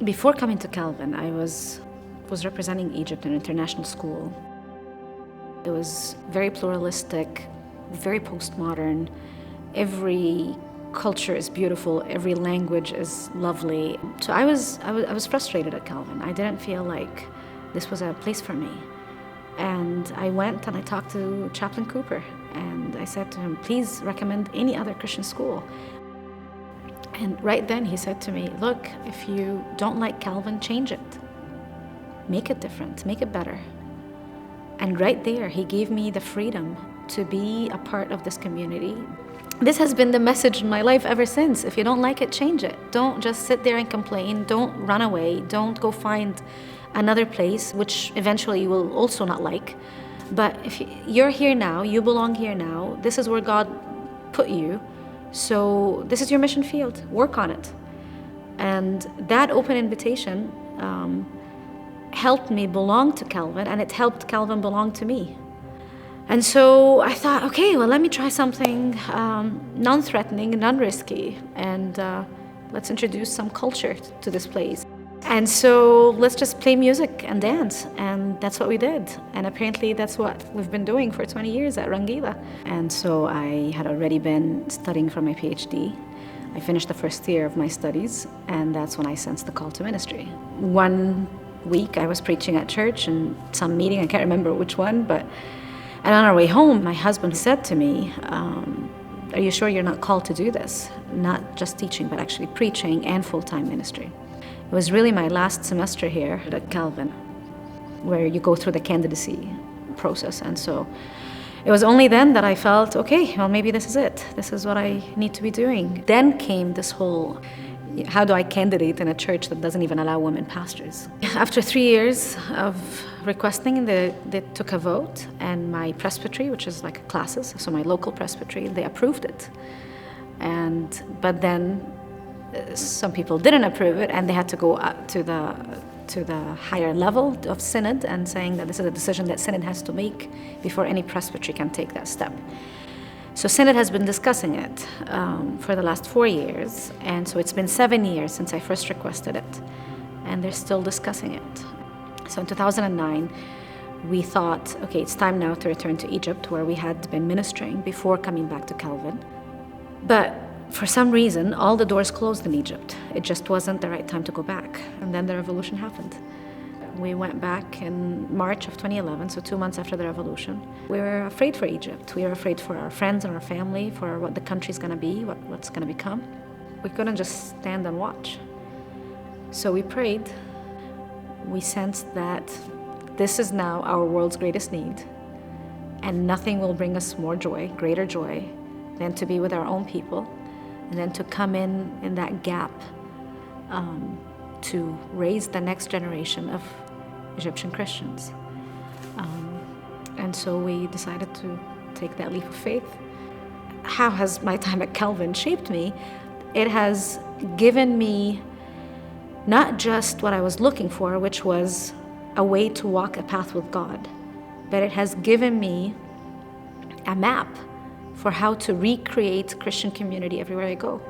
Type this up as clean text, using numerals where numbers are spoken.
Before coming to Calvin, I was representing Egypt in an international school. It was very pluralistic, very postmodern. Every culture is beautiful, every language is lovely. So I was frustrated at Calvin. I didn't feel like this was a place for me. And I went and I talked to Chaplain Cooper, and I said to him, please recommend any other Christian school. And right then he said to me, look, if you don't like Calvin, change it. Make it different, make it better. And right there, he gave me the freedom to be a part of this community. This has been the message in my life ever since. If you don't like it, change it. Don't just sit there and complain. Don't run away. Don't go find another place, which eventually you will also not like. But if you're here now, you belong here now. This is where God put you. So this is your mission field. Work on it. And that open invitation helped me belong to Calvin, and it helped Calvin belong to me. And so I thought, okay, well, let me try something non-threatening, non-risky, and let's introduce some culture to this place. And so let's just play music and dance, and that's what we did. And apparently that's what we've been doing for 20 years at Rangila. And so I had already been studying for my PhD. I finished the first year of my studies, and that's when I sensed the call to ministry. One week I was preaching at church in some meeting, I can't remember which one, and on our way home, my husband said to me, are you sure you're not called to do this? Not just teaching, but actually preaching and full-time ministry. It was really my last semester here at Calvin, where you go through the candidacy process. And so it was only then that I felt, okay, well, maybe this is it. This is what I need to be doing. Then came this whole, how do I candidate in a church that doesn't even allow women pastors? After 3 years of requesting, they took a vote, and my presbytery, which is like classes, so my local presbytery, they approved it. But then some people didn't approve it, and they had to go up to the higher level of synod and saying that this is a decision that synod has to make before any presbytery can take that step. So synod has been discussing it for the last 4 years, and so it's been 7 years since I first requested it, and they're still discussing it. So in 2009, we thought, okay, it's time now to return to Egypt, where we had been ministering before coming back to Calvin. But for some reason, all the doors closed in Egypt. It just wasn't the right time to go back. And then the revolution happened. We went back in March of 2011, so 2 months after the revolution. We were afraid for Egypt. We were afraid for our friends and our family, for what the country's going to be, what's going to become. We couldn't just stand and watch. So we prayed. We sensed that this is now our world's greatest need, and nothing will bring us more joy, greater joy, than to be with our own people, and then to come in that gap to raise the next generation of Egyptian Christians. And so we decided to take that leap of faith. How has my time at Calvin shaped me? It has given me not just what I was looking for, which was a way to walk a path with God, but it has given me a map for how to recreate Christian community everywhere I go.